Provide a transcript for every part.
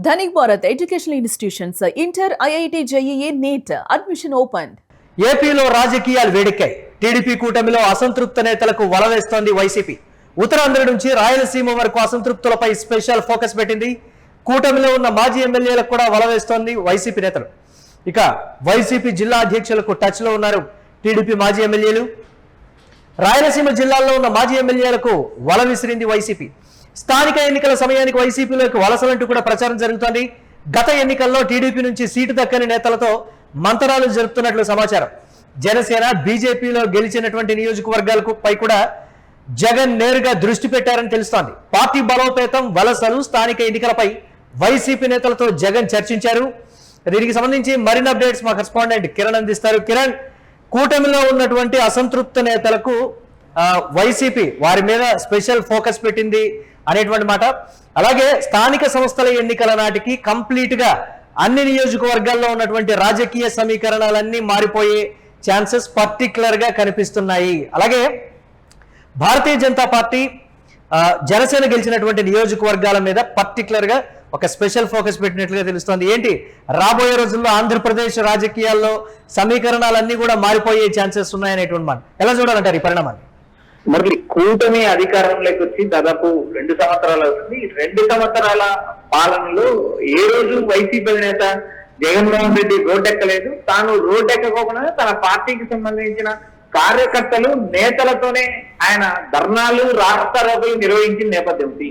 Dhanik Bharat Educational Institutions, Inter, IIT, JEE, NEET, admission opened. ఏపీలో రాజకీయాలు వేడెక్కాయి. TDP కూటమిలో అసంతృప్త నేతలకు వలవేస్తోంది వైసీపీ. ఉత్తరాంధ్ర నుంచి రాయలసీమ వరకు అసంతృప్తులపై స్పెషల్ ఫోకస్ పెట్టింది. కూటమిలో ఉన్న మాజీ ఎమ్మెల్యేలకు కూడా వలవేస్తోంది వైసీపీ నేతలు. ఇక వైసీపీ జిల్లా అధ్యక్షులకు టచ్ లో ఉన్నారు టీడీపీ మాజీ ఎమ్మెల్యేలు. రాయలసీమ జిల్లాల్లో ఉన్న మాజీ ఎమ్మెల్యేలకు వల విసిరింది వైసీపీ. స్థానిక ఎన్నికల సమయానికి వైసీపీలోకి వలసలంటూ కూడా ప్రచారం జరుగుతోంది. గత ఎన్నికల్లో టీడీపీ నుంచి సీటు దక్కని నేతలతో మంతనాలు జరుపుతున్నట్లు సమాచారం. జనసేన బీజేపీలో గెలిచినటువంటి నియోజకవర్గాలకు పై కూడా జగన్ నేరుగా దృష్టి పెట్టారని తెలుస్తోంది. పార్టీ బలోపేతం, వలసలు, స్థానిక ఎన్నికలపై వైసీపీ నేతలతో జగన్ చర్చించారు. దీనికి సంబంధించి మరిన్ని అప్డేట్స్ మా కరెస్పాండెంట్ కిరణ్ అందిస్తారు. కిరణ్, కూటమిలో ఉన్నటువంటి అసంతృప్త నేతలకు వైసీపీ వారి మీద స్పెషల్ ఫోకస్ పెట్టింది అనేటువంటి మాట. అలాగే స్థానిక సంస్థల ఎన్నికల నాటికి కంప్లీట్ గా అన్ని నియోజకవర్గాల్లో ఉన్నటువంటి రాజకీయ సమీకరణాలన్నీ మారిపోయే ఛాన్సెస్ పర్టికులర్ గా కనిపిస్తున్నాయి. అలాగే భారతీయ జనతా పార్టీ జనసేన గెలిచినటువంటి నియోజకవర్గాల మీద పర్టికులర్ గా ఒక స్పెషల్ ఫోకస్ పెట్టినట్లుగా తెలుస్తోంది. ఏంటి రాబోయే రోజుల్లో ఆంధ్రప్రదేశ్ రాజకీయాల్లో సమీకరణాలన్నీ కూడా మారిపోయే ఛాన్సెస్ ఉన్నాయనేటువంటి మాట ఎలా చూడాలంటారు ఈ పరిణామాన్ని? మరి కూటమి అధికారంలోకి వచ్చి దాదాపు 2 సంవత్సరాలు అవుతుంది. 2 సంవత్సరాల పాలనలో ఏ రోజు వైసీపీ నేత జగన్మోహన్ రెడ్డి రోడ్డెక్కలేదు. తాను రోడ్డెక్కకుండా తన పార్టీకి సంబంధించిన కార్యకర్తలు, నేతలతోనే ఆయన ధర్నాలు, రాస్తారోకలు నిర్వహించిన నేపథ్యం ఉంది.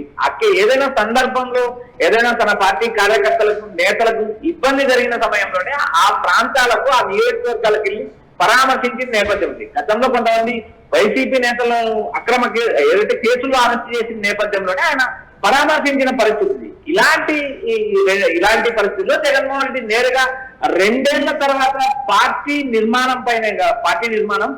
ఏదైనా సందర్భంలో ఏదైనా తన పార్టీ కార్యకర్తలకు, నేతలకు ఇబ్బంది జరిగిన సమయంలోనే ఆ ప్రాంతాలకు, ఆ నియోజకవర్గాలకు వెళ్ళి పరామర్శించిన నేపథ్యం ఉంది. గతంలో కొంతమంది వైసీపీ నేతలను అక్రమ ఏదైతే కేసులు అరెస్ట్ చేసిన నేపథ్యంలోనే ఆయన పరామర్శించిన పరిస్థితి ఉంది. ఇలాంటి పరిస్థితుల్లో జగన్మోహన్ రెడ్డి నేరుగా 2 ఏళ్ల తర్వాత పార్టీ నిర్మాణం పైన,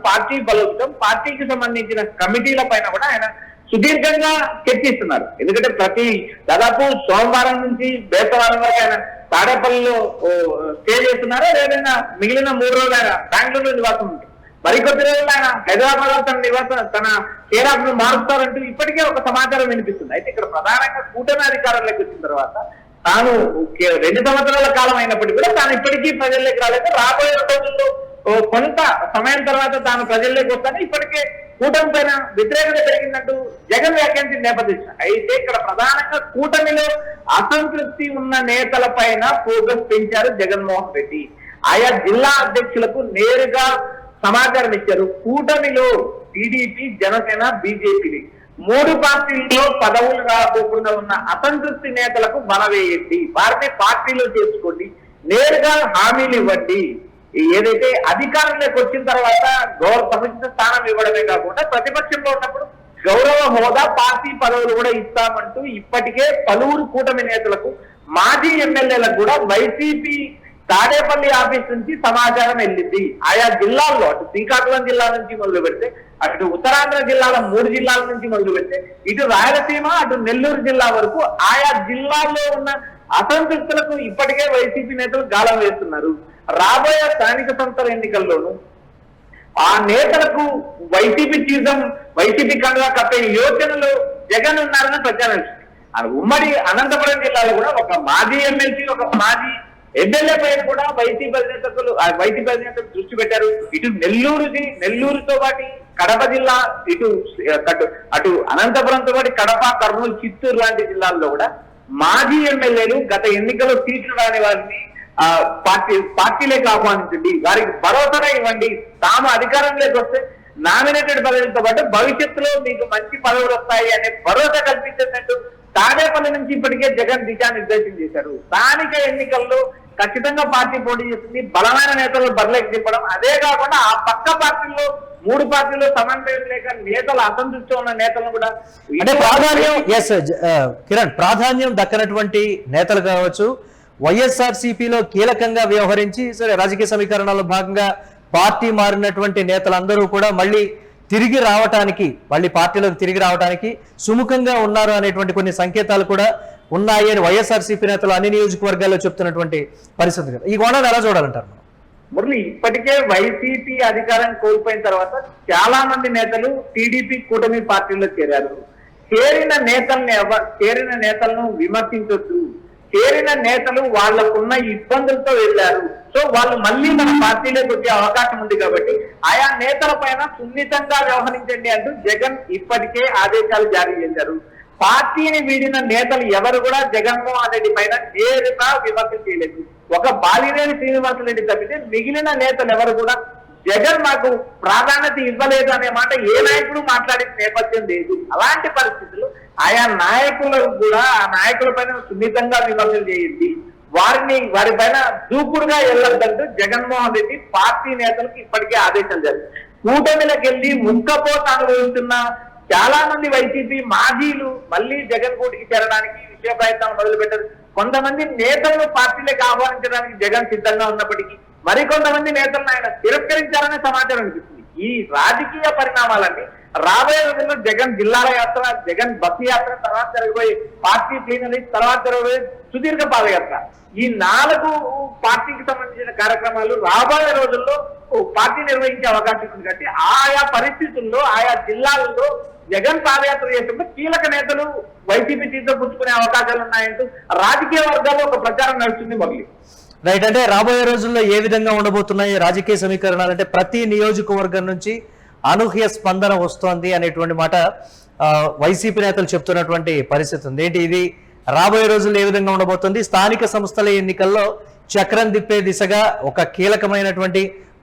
పార్టీ బలోపేతం, పార్టీకి సంబంధించిన కమిటీల పైన కూడా ఆయన సుదీర్ఘంగా చర్చిస్తున్నారు. ఎందుకంటే దాదాపు సోమవారం నుంచి బేస్తవారం వరకు ఆయన తాడేపల్లిలో స్టే చేస్తున్నారు. ఏదైనా మిగిలిన 3 రోజులు ఆయన బెంగళూరులో నివాసం ఉంటుంది. మరికొద్ది రోజులు ఆయన హైదరాబాద్ లో తన కేరాఫ్ను మారుస్తారంటూ ఇప్పటికే ఒక సమాచారం వినిపిస్తుంది. అయితే ఇక్కడ ప్రధానంగా కూటమి అధికారంలోకి వచ్చిన తర్వాత తాను 2 సంవత్సరాల కాలం అయినప్పటికీ కూడా తాను ఇప్పటికీ ప్రజల్లోకి రాలేదు. రాబోయే రోజుల్లో కొంత సమయం తర్వాత తాను ప్రజల్లోకి వస్తాను, ఇప్పటికే కూటమి పైన వ్యతిరేకత పెరిగిందంటూ జగన్ వ్యాఖ్యానించిన నేపథ్యం. అయితే ఇక్కడ ప్రధానంగా కూటమిలో అసంతృప్తి ఉన్న నేతల పైన ఫోకస్ పెంచారు జగన్మోహన్ రెడ్డి. ఆయా జిల్లా అధ్యక్షులకు నేరుగా సమాచారం ఇచ్చారు. కూటమిలో టీడీపీ, జనసేన, బీజేపీ 3 పార్టీల్లో పదవులు రాకోకుండా ఉన్న అసంతృప్తి నేతలకు బలవేయండి, వారిని పార్టీలో చేసుకోండి, నేరుగా హామీలు ఇవ్వండి. ఏదైతే అధికారంలోకి వచ్చిన తర్వాత సముచిత స్థానం ఇవ్వడమే కాకుండా ప్రతిపక్షంలో ఉన్నప్పుడు గౌరవ హోదా, పార్టీ పదవులు కూడా ఇస్తామంటూ ఇప్పటికే పలువురు కూటమి నేతలకు, మాజీ ఎమ్మెల్యేలకు కూడా వైసీపీ తాడేపల్లి ఆఫీస్ నుంచి సమాచారం వెళ్ళింది. ఆయా జిల్లాల్లో అటు శ్రీకాకుళం జిల్లా నుంచి మొదలు పెడితే, అటు ఉత్తరాంధ్ర జిల్లాల 3 జిల్లాల నుంచి మొదలు పెడితే, ఇటు రాయలసీమ, అటు నెల్లూరు జిల్లా వరకు ఆయా జిల్లాల్లో ఉన్న అసంతృప్తులకు ఇప్పటికే వైసీపీ నేతలు గాలం వేస్తున్నారు. రాబోయే స్థానిక సంస్థల ఎన్నికల్లోనూ ఆ నేతలకు వైసీపీ కండువా కప్పే యోచనలో జగన్ ఉన్నారని ప్రచారం. ఉమ్మడి అనంతపురం జిల్లాలో కూడా ఒక మాజీ ఎమ్మెల్సీ, ఒక మాజీ ఎమ్మెల్యే పైన కూడా వైసీపీ అధినేతలు దృష్టి పెట్టారు. ఇటు నెల్లూరుతో పాటు కడప జిల్లా, అటు అనంతపురంతో పాటు కడప, కర్నూలు, చిత్తూరు లాంటి జిల్లాల్లో కూడా మాజీ ఎమ్మెల్యేలు గత ఎన్నికల్లో సీట్లు రాని వారిని పార్టీలోకి ఆహ్వానించండి, వారికి భరోసాగా ఇవ్వండి. తాము అధికారంలోకి వస్తే నామినేటెడ్ పదవులతో పాటు భవిష్యత్తులో మీకు మంచి పదవులు వస్తాయి అనే భరోసా కల్పించేటట్టు తాడేపల్లి నుంచి ఇప్పటికే జగన్ దిశానిర్దేశం చేశారు. స్థానిక ఎన్నికల్లో ఖచ్చితంగా పార్టీ పోటీ చేస్తుంది, బలమైన నేతలు బరిలోకి తిప్పడం. అదే కాకుండా ఆ పక్క పార్టీల్లో 3 పార్టీల్లో సమన్వయం లేక నేతలు అసంతృప్తి ఉన్న నేతలను కూడా ప్రాధాన్యం దక్కనటువంటి నేతలు కావచ్చు, వైఎస్ఆర్సీపీలో కీలకంగా వ్యవహరించి రాజకీయ సమీకరణలో భాగంగా పార్టీ మారినటువంటి నేతలందరూ కూడా మళ్ళీ పార్టీలోకి తిరిగి రావడానికి సుముఖంగా ఉన్నారు అనేటువంటి కొన్ని సంకేతాలు కూడా ఉన్నాయి అని వైఎస్ఆర్సీపీ నేతలు అన్ని నియోజకవర్గాల్లో చెప్తున్నటువంటి పరిస్థితి. ఈ కోణాన్ని ఎలా చూడాలంటారు? మురళి, ఇప్పటికే వైసీపీ అధికారం కోల్పోయిన తర్వాత చాలా మంది నేతలు టీడీపీ కూటమి పార్టీలో చేరారు. చేరిన నేతలను విమర్శించొద్దు, చేరిన నేతలు వాళ్ళకున్న ఇబ్బందులతో వెళ్ళారు. సో వాళ్ళు మళ్ళీ మన పార్టీలోకి వచ్చే అవకాశం ఉంది కాబట్టి ఆయా నేతల పైన సున్నితంగా వ్యవహరించండి అంటూ జగన్ ఇప్పటికే ఆదేశాలు జారీ చేశారు. పార్టీని వీడిన నేతలు ఎవరు కూడా జగన్మోహన్ రెడ్డి పైన నేరుగా విమర్శలు చేయలేదు. ఒక బాలినేని శ్రీనివాసరెడ్డి తప్పితే మిగిలిన నేతలు ఎవరు కూడా జగన్ మాకు ప్రాధాన్యత ఇవ్వలేదు అనే మాట ఏ నాయకుడు మాట్లాడిన నేపథ్యం లేదు. అలాంటి పరిస్థితులు ఆయా నాయకులకు కూడా ఆ నాయకుల పైన సున్నితంగా విమర్శలు చేయండి, వారి పైన దూకుడుగా వెళ్ళొద్దంటూ జగన్మోహన్ రెడ్డి పార్టీ నేతలకు ఇప్పటికే ఆదేశాలు జరిగాయి. కూటమిలకు వెళ్ళి ముక్కపోత అనుభవిస్తున్న చాలా మంది వైసీపీ మాజీలు మళ్ళీ జగన్ కూటికి చేరడానికి విషయ ప్రయత్నాలు మొదలుపెట్టారు. కొంతమంది నేతలను పార్టీలకు ఆహ్వానించడానికి జగన్ సిద్ధంగా ఉన్నప్పటికీ మరికొంతమంది నేతలను ఆయన తిరస్కరించారనే సమాచారం అనిపిస్తుంది. ఈ రాజకీయ పరిణామాలన్నీ రాబోయే రోజుల్లో జగన్ జిల్లాల యాత్ర, జగన్ బస్సు యాత్ర, తర్వాత జరగబోయే పార్టీ ప్లీనరీ, తర్వాత జరగబోయే సుదీర్ఘ పాదయాత్ర, ఈ 4 పార్టీకి సంబంధించిన కార్యక్రమాలు రాబోయే రోజుల్లో పార్టీ నిర్వహించే అవకాశం ఉంది. కాబట్టి ఆయా పరిస్థితుల్లో ఆయా జిల్లాల్లో జగన్ పాదయాత్ర చేసినప్పుడు కీలక నేతలు వైసీపీ తీర్థ పుచ్చుకునే అవకాశాలు ఉన్నాయంటూ రాజకీయ వర్గాల్లో ఒక ప్రచారం నడుస్తుంది. మొదలు రైట్, అంటే రాబోయే రోజుల్లో ఏ విధంగా ఉండబోతున్నాయి రాజకీయ సమీకరణాలు అంటే ప్రతి నియోజకవర్గం నుంచి అనూహ్య స్పందన వస్తోంది అనేటువంటి మాట వైసీపీ నేతలు చెప్తున్నటువంటి పరిస్థితి ఉంది. ఏంటి ఇది రాబోయే రోజుల్లో ఏ విధంగా ఉండబోతుంది? స్థానిక సంస్థల ఎన్నికల్లో చక్రం తిప్పే దిశగా ఒక కీలకమైనటువంటి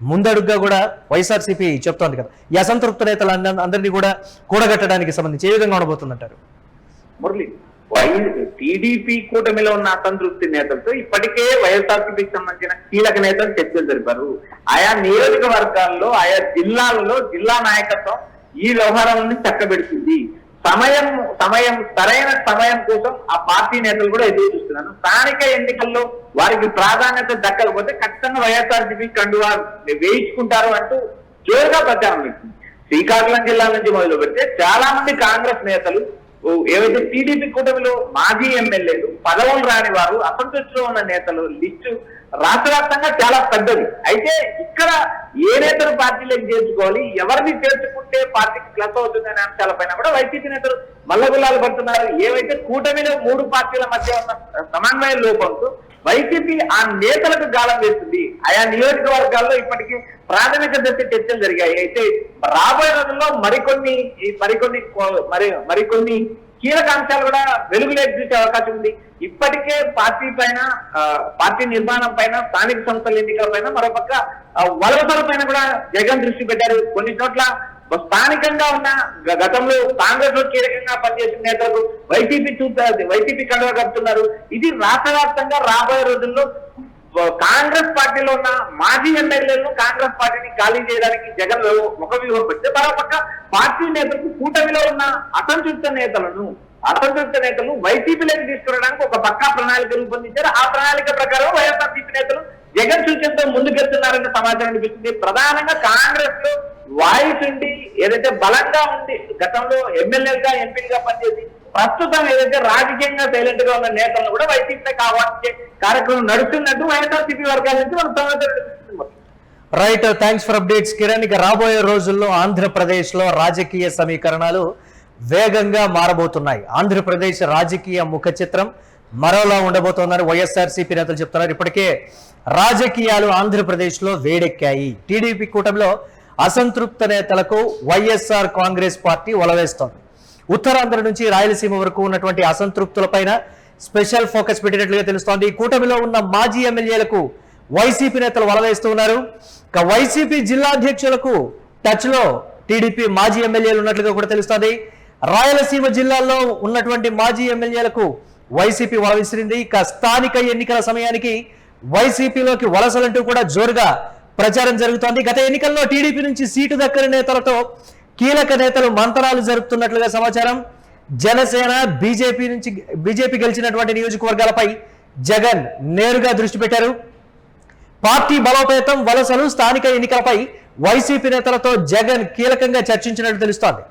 ముందడుగ్గా కూడా వైఎస్ఆర్సీపీ చెప్తోంది కదా. ఈ అసంతృప్త నేతలు అందరినీ కూడా కూడగట్టడానికి సంబంధించి ఏ విధంగా ఉండబోతుందంటారు? మురళి, టీడీపీ కూటమిలో ఉన్న అసంతృప్తి నేతలతో ఇప్పటికే వైఎస్ఆర్సీపీకి సంబంధించిన కీలక నేతలు చర్చలు జరిపారు. ఆయా నియోజకవర్గాల్లో ఆయా జిల్లాలలో జిల్లా నాయకత్వం ఈ వ్యవహారాలను చక్కబెడుతుంది. సరైన సమయం కోసం ఆ పార్టీ నేతలు కూడా ఎదురు చూస్తున్నారు. స్థానిక ఎన్నికల్లో వారికి ప్రాధాన్యత దక్కకపోతే ఖచ్చితంగా వైఎస్ఆర్సీపీ కండువా వేయించుకుంటారు అంటూ జోరుగా ప్రచారం చేస్తుంది. శ్రీకాకుళం జిల్లా నుంచి మొదలు పెడితే చాలా మంది కాంగ్రెస్ నేతలు, ఏవైతే టీడీపీ కూటమిలో మాజీ ఎమ్మెల్యేలు, పదవులు రాని వారు, అసంతృప్తిలో ఉన్న నేతలు లిస్టు రాష్ట్ర వ్యాప్తంగా చాలా పెద్దది. అయితే ఇక్కడ ఏ నేతలు పార్టీలోకి చేర్చుకోవాలి, ఎవరిని చేర్చుకుంటే పార్టీకి ప్లస్ అవుతుంది అనే అంశాలపైన కూడా వైసీపీ నేతలు మల్లగుల్లాలు పడుతున్నారు. ఏవైతే కూటమిలో 3 పార్టీల మధ్య ఉన్న సమన్వయ లోపంతో వైసీపీ ఆ నేతలకు గాలం వేస్తుంది. ఆయా నియోజకవర్గాల్లో ఇప్పటికీ ప్రాథమిక దశ చర్చలు జరిగాయి. అయితే రాబోయే రోజుల్లో మరికొన్ని కీలక అంశాలు కూడా వెలుగులోకి చూసే అవకాశం ఉంది. ఇప్పటికే పార్టీ నిర్మాణం పైన, స్థానిక సంస్థల ఎన్నికల పైన, మరోపక్క వలసల పైన కూడా జగన్ దృష్టి పెట్టారు. కొన్ని చోట్ల స్థానికంగా ఉన్న గతంలో కాంగ్రెస్ లో కీలకంగా పనిచేసిన నేతలకు వైసీపీ కండువా కడుతున్నారు. ఇది రాష్ట్ర వ్యాప్తంగా రాబోయే రోజుల్లో కాంగ్రెస్ పార్టీలో ఉన్న మాజీ ఎమ్మెల్యేలను కాంగ్రెస్ పార్టీని ఖాళీ చేయడానికి జగన్ ముఖ వ్యూహం పెడితే, మరోపక్క పార్టీ నేతలకు కూటమిలో ఉన్న అసంతృప్త నేతలు వైసీపీలోకి తీసుకురావడానికి ఒక పక్కా ప్రణాళిక రూపొందించారు. ఆ ప్రణాళిక ప్రకారం వైఎస్ఆర్సీపీ నేతలు జగన్ సూచనతో ముందుకెళ్తున్నారనే సమాచారం అనిపిస్తుంది. ప్రధానంగా కాంగ్రెస్ లో వాయిస్ ఉండి ఏదైతే బలంగా ఉంది, గతంలో ఎమ్మెల్యేలుగా ఎంపీలుగా పనిచేసి ప్రస్తుతం ఏదైతే రాజకీయంగా సైలెంట్ గా ఉన్న నేతలను కూడా వైసీపీకి ఆహ్వానించే కార్యక్రమం నడుస్తున్నట్టు వైఎస్ఆర్సీపీ వర్గాల నుంచి మనం సమాచారం. Right, thanks for updates Kiran. ఇక రాబోయే రోజుల్లో ఆంధ్రప్రదేశ్ లో రాజకీయ సమీకరణాలు వేగంగా మారబోతున్నాయి. ఆంధ్రప్రదేశ్ రాజకీయ ముఖ చిత్రం మరోలా ఉండబోతోందని వైఎస్ఆర్సీపీ నేతలు చెప్తున్నారు. ఇప్పటికే రాజకీయాలు ఆంధ్రప్రదేశ్ లో వేడెక్కాయి. టీడీపీ కూటమిలో అసంతృప్త నేతలకు వైఎస్ఆర్ కాంగ్రెస్ పార్టీ వలవేస్తోంది. ఉత్తరాంధ్ర నుంచి రాయలసీమ వరకు ఉన్నటువంటి అసంతృప్తులపైన స్పెషల్ ఫోకస్ పెట్టినట్లుగా తెలుస్తోంది. ఈ కూటమిలో ఉన్న మాజీ ఎమ్మెల్యేలకు వైసీపీ నేతలు వలవేస్తూ ఉన్నారు. ఇక వైసీపీ జిల్లా అధ్యక్షులకు టచ్ లో టీడీపీ మాజీ ఎమ్మెల్యేలు ఉన్నట్లుగా కూడా తెలుస్తోంది. రాయలసీమ జిల్లాల్లో ఉన్నటువంటి మాజీ ఎమ్మెల్యేలకు వైసీపీ వల విసిరింది. ఇక స్థానిక ఎన్నికల సమయానికి వైసీపీలోకి వలసలంటూ కూడా జోరుగా ప్రచారం జరుగుతోంది. గత ఎన్నికల్లో టీడీపీ నుంచి సీటు దక్కని నేతలతో కీలక నేతలు మంతనాలు జరుపుతున్నట్లుగా సమాచారం. జనసేన, బీజేపీ గెలిచినటువంటి నియోజకవర్గాలపై జగన్ నేరుగా దృష్టి పెట్టారు. పార్టీ బలోపేతం, వలసలు, స్థానిక ఎన్నికలపై వైసీపీ నేతలతో జగన్ కీలకంగా చర్చించినట్టు తెలుస్తోంది.